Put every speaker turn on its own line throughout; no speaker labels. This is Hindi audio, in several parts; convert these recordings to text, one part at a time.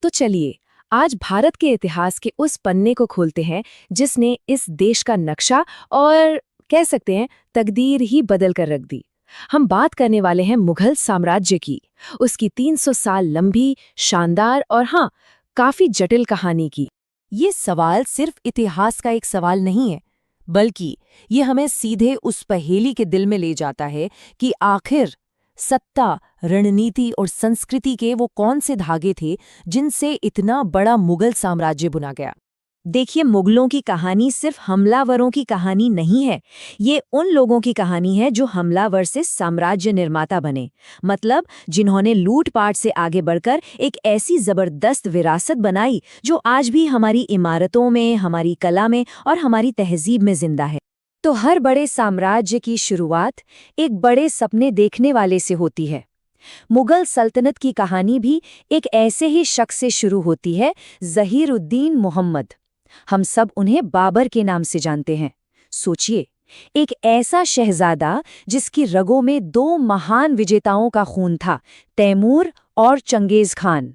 तो चलिए आज भारत के इतिहास के उस पन्ने को खोलते हैं जिसने इस देश का नक्शा और कह सकते हैं तकदीर ही बदल कर रख दी। हम बात करने वाले हैं मुगल साम्राज्य की, उसकी 300 साल लंबी, शानदार और हाँ, काफी जटिल कहानी की।
ये सवाल सिर्फ इतिहास का एक सवाल नहीं है, बल्कि ये हमें सीधे उस पहेली के दिल में ले जाता है कि आखिर सत्ता, रणनीति और संस्कृति के वो कौन से धागे थे जिनसे इतना बड़ा मुगल साम्राज्य बुना गया।
देखिए, मुगलों की कहानी सिर्फ हमलावरों की कहानी नहीं है। ये उन लोगों की कहानी है जो हमलावर से साम्राज्य निर्माता बने, मतलब जिन्होंने लूटपाट से आगे बढ़कर एक ऐसी जबरदस्त विरासत बनाई जो आज भी हमारी इमारतों में, हमारी कला में और हमारी तहजीब में जिंदा है। तो हर बड़े साम्राज्य की शुरुआत एक बड़े सपने देखने वाले से होती है। मुगल सल्तनत की कहानी भी एक ऐसे ही शख्स से शुरू होती है, ज़हीर-उद-दीन मुहम्मद। हम सब उन्हें बाबर के नाम से जानते हैं। सोचिए, एक ऐसा शहजादा जिसकी रगों में दो महान विजेताओं का खून था, तैमूर और चंगेज खान।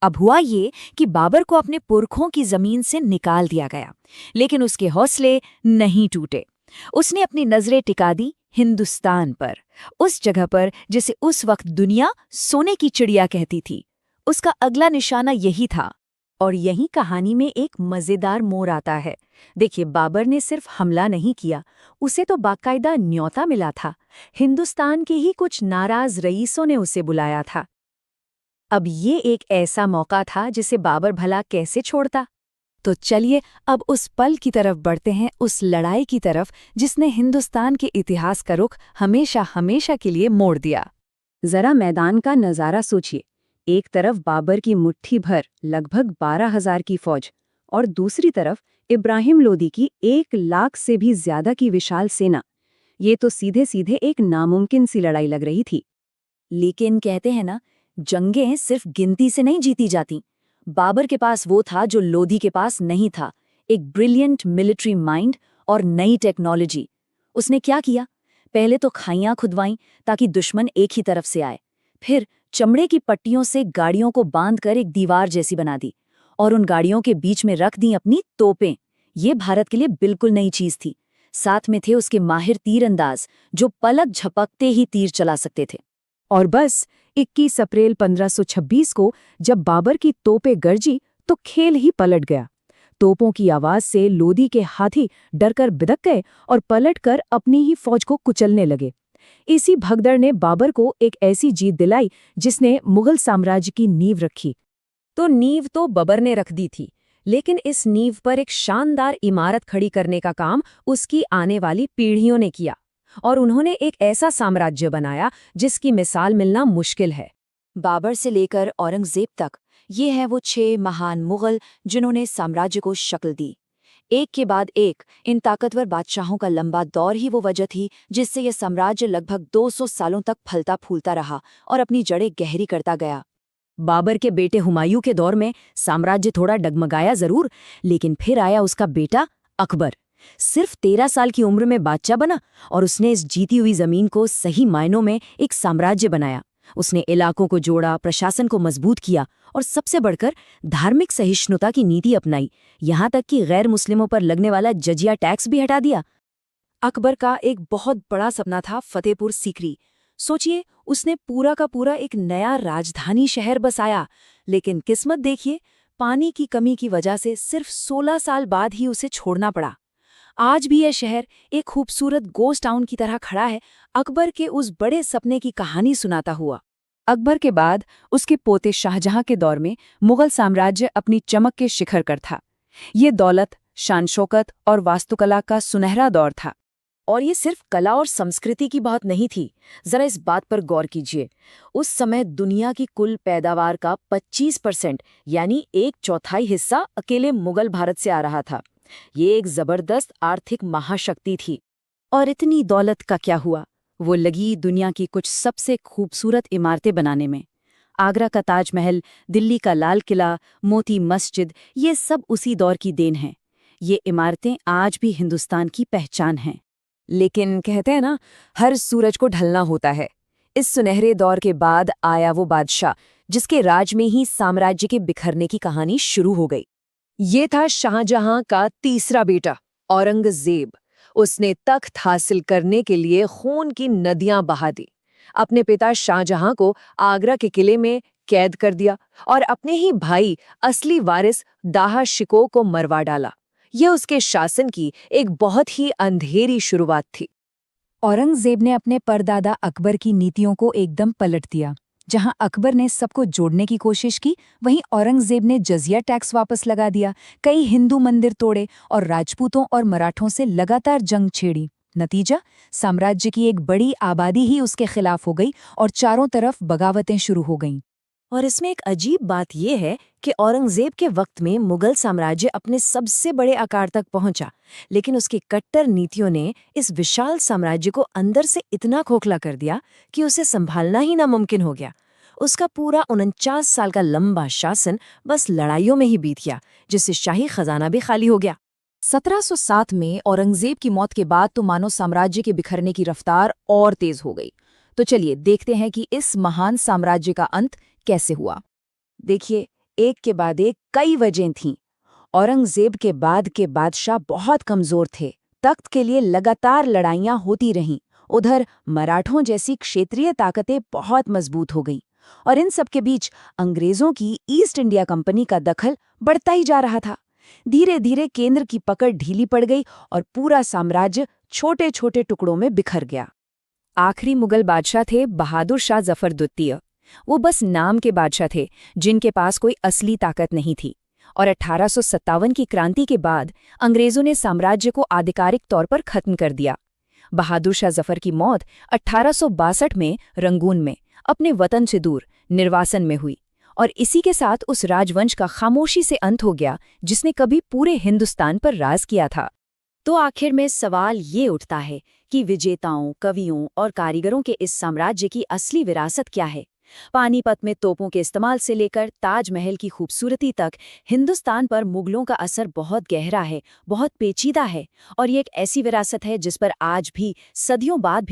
अब हुआ ये कि बाबर को अपने पुरखों की जमीन से निकाल दिया गया, लेकिन उसके हौसले नहीं टूटे। उसने अपनी नजरें टिका दी हिंदुस्तान पर, उस जगह पर जिसे उस वक्त दुनिया सोने की चिड़िया कहती थी। उसका अगला निशाना यही था। और यही कहानी में एक मजेदार मोड़ आता है। देखिए, बाबर ने सिर्फ हमला नहीं किया, उसे तो बाकायदा न्योता मिला था। हिंदुस्तान के ही कुछ नाराज रईसों ने उसे बुलाया था। अब ये एक ऐसा मौका था जिसे बाबर भला कैसे छोड़ता।
तो चलिए अब उस पल की तरफ बढ़ते हैं, उस लड़ाई की तरफ जिसने हिंदुस्तान के इतिहास का रुख हमेशा हमेशा के लिए मोड़ दिया।
जरा मैदान का नज़ारा सोचिए। एक तरफ बाबर की मुट्ठी भर लगभग 12,000 की फौज और दूसरी तरफ इब्राहिम लोदी की 1 लाख से भी ज्यादा की विशाल सेना। ये तो सीधे सीधे एक नामुमकिन सी लड़ाई लग रही थी। लेकिन कहते हैं ना, जंगें सिर्फ गिनती से नहीं जीती जाती। बाबर के पास वो था जो लोदी के पास नहीं था, एक ब्रिलियंट मिलिट्री माइंड और नई टेक्नोलॉजी। उसने क्या किया? पहले तो खाइयां खुदवाईं ताकि दुश्मन एक ही तरफ से आए। फिर चमड़े की पट्टियों से गाड़ियों को बांधकर एक दीवार जैसी बना दी और उन गाड़ियों के बीच में रख दी अपनी तोपें। ये भारत के लिए बिल्कुल नई चीज थी। साथ में थे उसके माहिर तीरंदाज जो पलक झपकते ही तीर चला सकते थे।
और बस 21 अप्रैल 1526 को जब बाबर की तोपें गरजी तो खेल ही पलट गया। तोपों की आवाज से लोदी के हाथी डरकर बिदक गए और पलटकर अपनी ही फौज को कुचलने लगे। इसी भगदड़ ने बाबर को एक ऐसी जीत दिलाई जिसने मुगल साम्राज्य की नींव रखी।
तो नींव तो बाबर ने रख दी थी, लेकिन इस नींव पर एक शानदार इमारत खड़ी करने का काम उसकी आने वाली पीढ़ियों ने किया। और उन्होंने एक ऐसा साम्राज्य बनाया जिसकी मिसाल मिलना मुश्किल है। बाबर से लेकर औरंगजेब तक ये हैं वो 6 महान मुगल जिन्होंने साम्राज्य को शक्ल दी। एक के बाद एक इन ताकतवर बादशाहों का लंबा दौर ही वो वजह थी जिससे यह साम्राज्य लगभग 200 सालों तक फलता फूलता रहा और अपनी जड़ें गहरी करता गया। बाबर के बेटे हुमायूं के दौर में साम्राज्य थोड़ा डगमगाया जरूर, लेकिन फिर आया उसका बेटा अकबर। सिर्फ 13 साल की उम्र में बादशाह बना और उसने इस जीती हुई जमीन को सही मायनों में एक साम्राज्य बनाया। उसने इलाकों को जोड़ा, प्रशासन को मजबूत किया और सबसे बढ़कर धार्मिक सहिष्णुता की नीति अपनाई। यहाँ तक कि गैर मुस्लिमों पर लगने वाला जजिया टैक्स भी हटा दिया। अकबर का एक बहुत बड़ा सपना था फतेहपुर सीकरी। सोचिए, उसने पूरा का पूरा एक नया राजधानी शहर बसाया, लेकिन किस्मत देखिए, पानी की कमी की वजह से सिर्फ 16 साल बाद ही उसे छोड़ना पड़ा। आज भी यह शहर एक खूबसूरत गोस्ट टाउन की तरह खड़ा है, अकबर के उस बड़े सपने की कहानी सुनाता हुआ।
अकबर के बाद उसके पोते शाहजहां के दौर में मुगल साम्राज्य अपनी चमक के शिखर पर था। ये दौलत, शान शौकत और वास्तुकला का सुनहरा दौर था।
और ये सिर्फ कला और संस्कृति की बात नहीं थी। जरा इस बात पर गौर कीजिए, उस समय दुनिया की कुल पैदावार का 25% यानी 1/4 हिस्सा अकेले मुगल भारत से आ रहा था। ये एक जबरदस्त आर्थिक महाशक्ति थी। और इतनी दौलत का क्या हुआ? वो लगी दुनिया की कुछ सबसे खूबसूरत इमारतें बनाने में। आगरा का ताजमहल, दिल्ली का लाल किला, मोती मस्जिद, ये सब उसी दौर की देन हैं। ये इमारतें आज भी हिंदुस्तान की पहचान हैं। लेकिन कहते हैं ना, हर सूरज को ढलना होता है। इस सुनहरे दौर के बाद आया वो बादशाह
जिसके राज में ही साम्राज्य के बिखरने की कहानी शुरू हो गई।
ये था शाहजहां का तीसरा बेटा औरंगजेब। उसने तख्त हासिल करने के लिए खून की नदियां बहा दी। अपने पिता शाहजहां को आगरा के किले में कैद कर दिया और अपने ही भाई असली वारिस दाहा शिकोह को मरवा डाला। यह उसके शासन की एक बहुत ही अंधेरी शुरुआत थी।
औरंगजेब ने अपने परदादा अकबर की नीतियों को एकदम पलट दिया। जहां अकबर ने सबको जोड़ने की कोशिश की, वहीं औरंगजेब ने जजिया टैक्स वापस लगा दिया, कई हिंदू मंदिर तोड़े और राजपूतों और मराठों से लगातार जंग छेड़ी। नतीजा, साम्राज्य की एक बड़ी आबादी ही उसके खिलाफ हो गई और चारों तरफ बगावतें शुरू हो गईं।
और इसमें एक अजीब बात यह है कि औरंगजेब के वक्त में मुगल साम्राज्य अपने सबसे बड़े आकार तक पहुंचा, लेकिन उसकी कट्टर नीतियों ने इस विशाल साम्राज्य को अंदर से इतना खोखला कर दिया कि उसे संभालना ही नामुमकिन हो गया। उसका पूरा 49 साल का लंबा शासन बस लड़ाइयों में ही बीत गया, जिससे शाही खजाना भी खाली हो गया। 1707 में औरंगजेब की मौत के बाद तो मानो साम्राज्य के बिखरने की रफ्तार और तेज हो गई। तो चलिए देखते हैं कि इस महान साम्राज्य का अंत कैसे हुआ।
देखिए, एक के बाद एक कई वजहें थीं। औरंगजेब के बाद के बादशाह बहुत कमजोर थे। तख्त के लिए लगातार लड़ाइयां होती रहीं। उधर मराठों जैसी क्षेत्रीय ताकतें बहुत मजबूत हो गईं। और इन सब के बीच अंग्रेजों की ईस्ट इंडिया कंपनी का दखल बढ़ता ही जा रहा था। धीरे धीरे केंद्र की पकड़ ढीली पड़ गई और पूरा साम्राज्य छोटे छोटे टुकड़ों में बिखर गया।
आखिरी मुगल बादशाह थे बहादुर शाह जफर द्वितीय। वो बस नाम के बादशाह थे, जिनके पास कोई असली ताकत नहीं थी। और 1857 की क्रांति के बाद अंग्रेजों ने साम्राज्य को आधिकारिक तौर पर खत्म कर दिया। बहादुर शाह जफर की मौत 1862 में रंगून में अपने वतन से दूर निर्वासन में हुई, और इसी के साथ उस राजवंश का खामोशी से अंत हो गया जिसने कभी पूरे हिंदुस्तान पर राज किया था।
तो आखिर में सवाल ये उठता है कि विजेताओं, कवियों और कारीगरों के इस साम्राज्य की असली विरासत क्या है? पानीपत में तोपों के इस्तेमाल से लेकर ताजमहल की खूबसूरती तक हिंदुस्तान पर मुगलों का असर बहुत गहरा है, बहुत पेचीदा है, और ये एक ऐसी विरासत है जिस पर आज भी सदियों बाद भी